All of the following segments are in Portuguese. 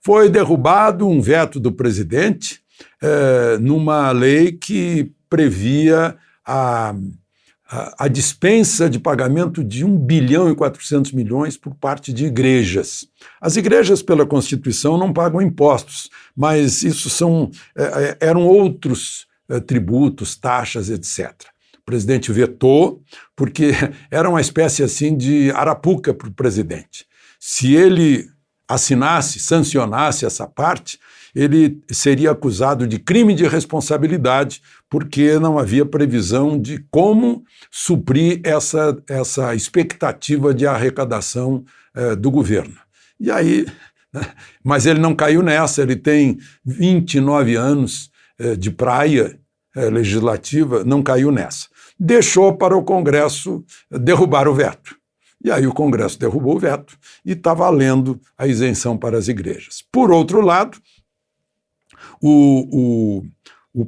foi derrubado um veto do presidente numa lei que previa a dispensa de pagamento de 1 bilhão e 400 milhões por parte de igrejas. As igrejas, pela Constituição, não pagam impostos, mas isso eram outros tributos, taxas, etc. O presidente vetou, porque era uma espécie assim de arapuca para o presidente. Se ele assinasse, sancionasse essa parte, ele seria acusado de crime de responsabilidade, porque não havia previsão de como suprir essa expectativa de arrecadação do governo. E aí, mas ele não caiu nessa, ele tem 29 anos de praia legislativa, não caiu nessa. Deixou para o Congresso derrubar o veto. E aí o Congresso derrubou o veto e está valendo a isenção para as igrejas. Por outro lado, o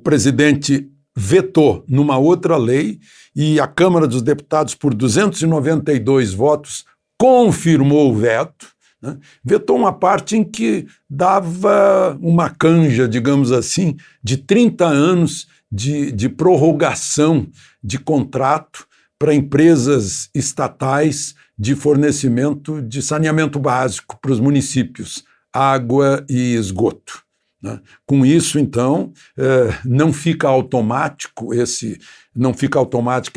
presidente vetou numa outra lei e a Câmara dos Deputados, por 292 votos, confirmou o veto, né? Vetou uma parte em que dava uma canja, digamos assim, de 30 anos de prorrogação de contrato para empresas estatais de fornecimento de saneamento básico para os municípios, água e esgoto. Né? Com isso, então, não fica automática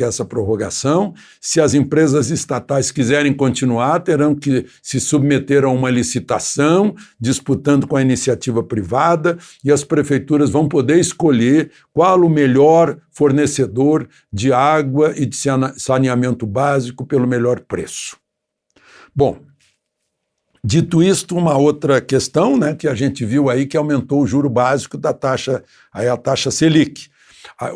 essa prorrogação. Se as empresas estatais quiserem continuar, terão que se submeter a uma licitação, disputando com a iniciativa privada, e as prefeituras vão poder escolher qual o melhor fornecedor de água e de saneamento básico pelo melhor preço. Bom, dito isto, uma outra questão, né, que a gente viu aí, que aumentou o juro básico da taxa, aí a taxa Selic.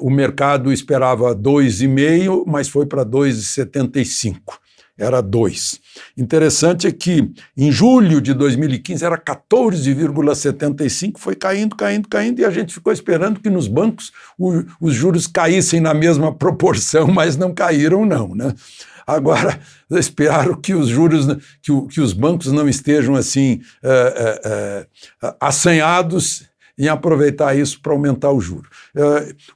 O mercado esperava 2,5, mas foi para 2,75. Era 2. Interessante é que em julho de 2015 era 14,75, foi caindo, e a gente ficou esperando que nos bancos os juros caíssem na mesma proporção, mas não caíram não, né? Agora, espero que os juros, que os bancos não estejam assim assanhados em aproveitar isso para aumentar o juro.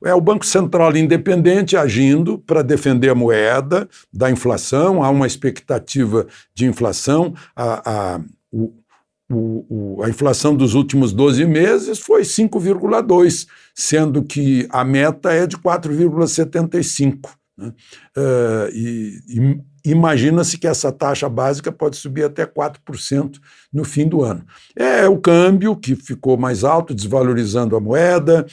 É o Banco Central independente agindo para defender a moeda da inflação, há uma expectativa de inflação, a inflação dos últimos 12 meses foi 5,2, sendo que a meta é de 4,75. Né? Imagina-se que essa taxa básica pode subir até 4% no fim do ano. É o câmbio que ficou mais alto, desvalorizando a moeda,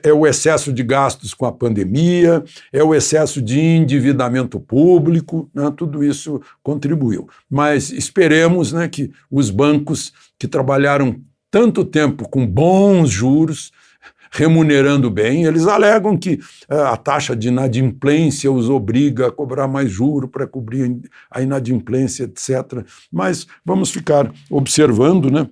é o excesso de gastos com a pandemia, é o excesso de endividamento público, né? Tudo isso contribuiu. Mas esperemos, né, que os bancos que trabalharam tanto tempo com bons juros, remunerando bem, eles alegam que a taxa de inadimplência os obriga a cobrar mais juro para cobrir a inadimplência, etc. Mas vamos ficar observando, né?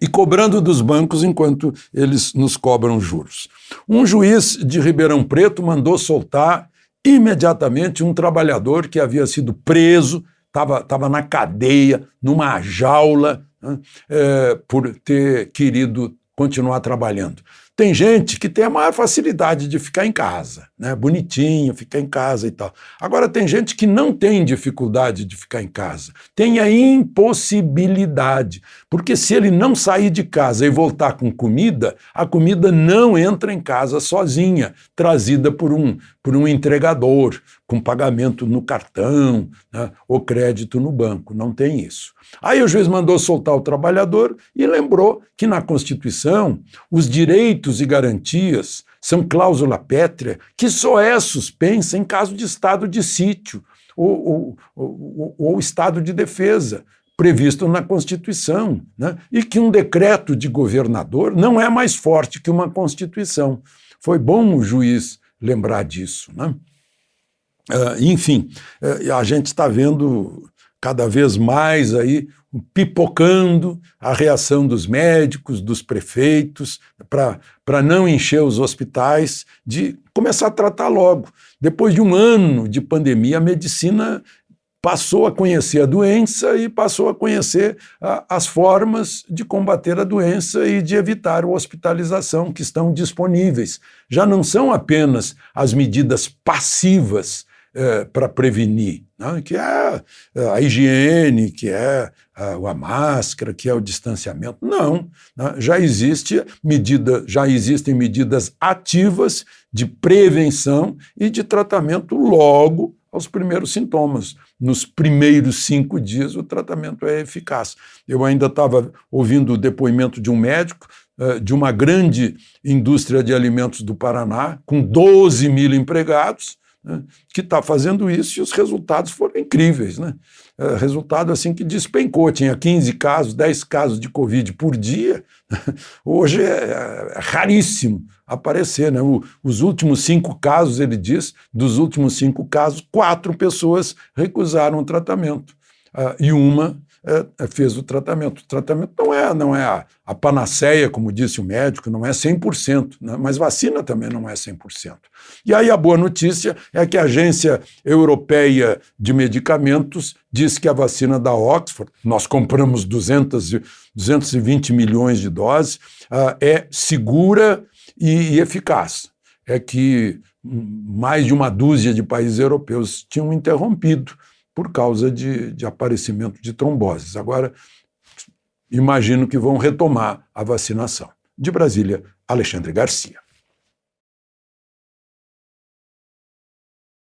E cobrando dos bancos enquanto eles nos cobram juros. Um juiz de Ribeirão Preto mandou soltar imediatamente um trabalhador que havia sido preso, estava na cadeia, numa jaula, né, por ter querido continuar trabalhando. Tem gente que tem a maior facilidade de ficar em casa, né? Bonitinho, ficar em casa e tal. Agora tem gente que não tem dificuldade de ficar em casa, tem a impossibilidade, porque se ele não sair de casa e voltar com comida, a comida não entra em casa sozinha, trazida por um entregador, com pagamento no cartão, né, ou crédito no banco, não tem isso. Aí o juiz mandou soltar o trabalhador e lembrou que na Constituição os direitos e garantias são cláusula pétrea que só é suspensa em caso de estado de sítio ou estado de defesa, previsto na Constituição, né? E que um decreto de governador não é mais forte que uma Constituição. Foi bom o juiz lembrar disso, né? Enfim, a gente está vendo cada vez mais aí pipocando a reação dos médicos, dos prefeitos, para não encher os hospitais, de começar a tratar logo. Depois de um ano de pandemia, a medicina passou a conhecer a doença e passou a conhecer as formas de combater a doença e de evitar a hospitalização que estão disponíveis. Já não são apenas as medidas passivas para prevenir, né, que é a higiene, que é a máscara, que é o distanciamento. Não, né, já existem medidas ativas de prevenção e de tratamento logo aos primeiros sintomas. Nos primeiros 5 dias o tratamento é eficaz. Eu ainda estava ouvindo o depoimento de um médico de uma grande indústria de alimentos do Paraná, com 12 mil empregados, né, que está fazendo isso, e os resultados foram incríveis, né? Resultado assim que despencou, tinha 15 casos, 10 casos de Covid por dia. Hoje é raríssimo aparecer, né? Os últimos 5 casos, ele diz, dos últimos 5 casos, 4 pessoas recusaram o tratamento, e uma fez o tratamento. O tratamento não é a panaceia, como disse o médico, não é 100%, né? Mas vacina também não é 100%. E aí a boa notícia é que a Agência Europeia de Medicamentos diz que a vacina da Oxford, nós compramos 220 milhões de doses, é segura e eficaz. É que mais de uma dúzia de países europeus tinham interrompido por causa de aparecimento de tromboses. Agora, imagino que vão retomar a vacinação. De Brasília, Alexandre Garcia.